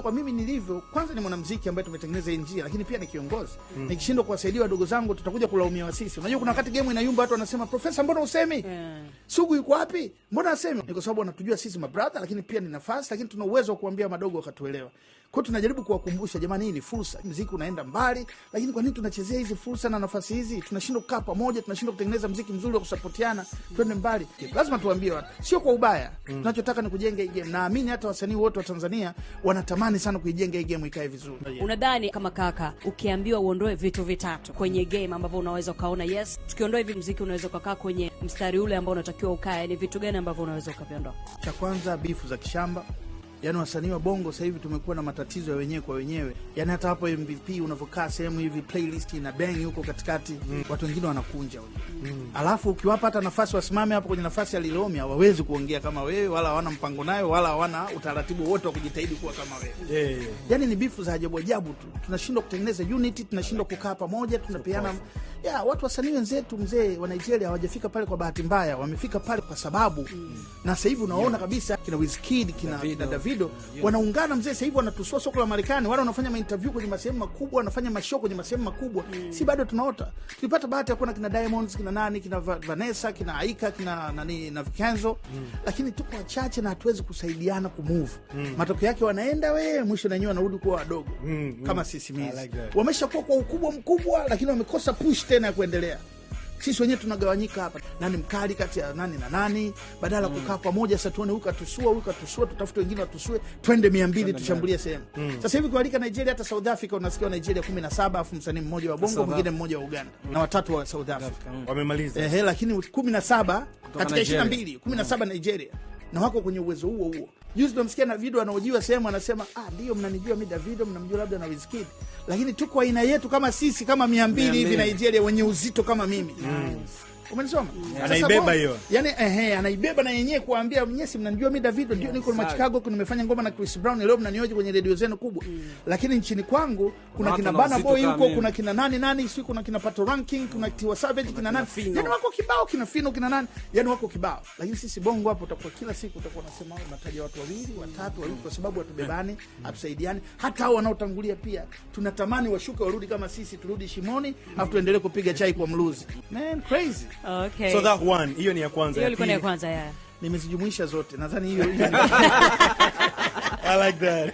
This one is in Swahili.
Kwa mimi nilivyo, kwanza ni mwanamuziki ambaye tumetengeneza hii njia, lakini pia ni kiongozi. Nikishindwa kuwasaidia wadogo zangu tutakuja kulaumiwa sisi. Unajua kuna wakati game inayumba watu wanasema, "Profesa, mbona usemi? Sugu yuko wapi? Mbona asemi?" Ni kwa sababu wanatujua sisi mabrother, lakini pia ni nafasi, lakini tuna uwezo wa kuambia madogo wakatuelewa. Kwa hiyo tunajaribu kuwakumbusha, jamani, hii ni fursa. Muziki unaenda mbali, lakini kwa nini tunachezea hizi fursa na nafasi hizi? Tunashindwa kukaa pamoja, tunashindwa kutengeneza muziki mzuri wa kusapotiana, twende mbali. Lazima tuambie watu, sio kwa ubaya. Tunachotaka ni kujenga hii game. Naamini hata wasanii wote wa Tanzania wanatamani sana kuijenga hii game ikae vizuri. Unadhani kama kaka, ukiambiwa uondoe vitu vitatu kwenye game ambavyo unaweza ukaona yes, tukiondoa hivi muziki unaweza ukakaa kwenye mstari ule ambao unatakiwa ukae, ni vitu gani ambavyo unaweza ukaviondoa? Cha kwanza, bifu za kishamba. Yaani wasanii wa Bongo sasa hivi tumekuwa na matatizo ya wenyewe kwa wenyewe. Yaani hata hapo MVP unavokaa sehemu hivi playlist ina bang huko katikati, watu wengine wanakunja huko. Alafu ukiwapa hata nafasi wasimame hapo kwenye nafasi ya Lilomi, hawawezi kuongea kama wewe, wala hawana mpango nayo, wala hawana utaratibu wote wa kujitahidi kuwa kama wewe. Yaani ni bifu za ajabu ajabu tu. Tunashindwa kutengeneza unity, tunashindwa kukaa pamoja, tunapeana watu wasanii wenzetu mzee wa Nigeria hawajafika pale kwa bahati mbaya, wamefika pale kwa sababu. Na sasa hivi unaona kabisa kina Wizkid, kina Davido wanaungana mzee, sasa hivi wanatusua soko la Marekani, wale wanafanya interview kwenye masehemu makubwa, wanafanya mashow kwenye masehemu makubwa. Si bado tunaota. Tulipata bahati ya kuona kina Diamonds, kina nani, kina Vanessa, kina Aika, kina nani na Vikenzo, lakini tuko wachache na hatuwezi kusaidiana kumove. Matokeo yake wanaenda mwisho na wenyewe wanarudi kuwa wadogo kama sisi mizi. Wameshakuwa kwa ukubwa mkubwa, lakini wamekosa push tena ya kuendelea. Sisi wenyewe tunagawanyika hapa. Nani mkali kati ya nani na nani? Badala kukaa pamoja sasa tuone huyu katusua, tutafute wengine watusue, twende 200 tushambulie sehemu. Sasa hivi kualika Nigeria, hata South Africa unasikia Nigeria 17 afu msanii mmoja wa Bongo, mwingine mmoja wa Uganda na watatu wa South Africa. Wamemaliza. Lakini 17 katika 22, 17 Nigeria. Na wako kwenye uwezo huo. Juzi tunamsikia na video anaojiwa sehemu anasema, ndio mnanijua mimi Davido, mnamjua labda na Wizkid. Lakini tuko aina yetu kama sisi kama 200 hivi Nigeria wenye uzito kama mimi. Umenisoma? Anaibeba hiyo. Yaani anaibeba na yenyewe kuambia mnyesi mnanijua mimi Davido, ndio niko na Chicago, nimefanya ngoma na Chris Brown, leo mnanioje kwenye radio zenu kubwa. Lakini nchini kwangu kuna kina Burna Boy huko, kuna kina nani, sio kuna kina Pato Ranking, kuna Tiwa Savage, kina nani. Yaani wako kibao, kina Fino, kina nani. Yaani wako kibao. Lakini sisi Bongo hapo utakuwa kila siku utakuwa unasema unataja watu wawili, watatu, kwa sababu hatubebani, hatusaidiani. Hata hao wanaotangulia pia tunatamani washuke warudi kama sisi, turudi shimoni, afu tuendelee kupiga chai kwa mluzi. Man, crazy. Okay. So that one, hiyo ni ya kwanza. Hiyo ilikuwa ni ya kwanza, Nimezijumuisha zote. Nadhani hiyo I like that.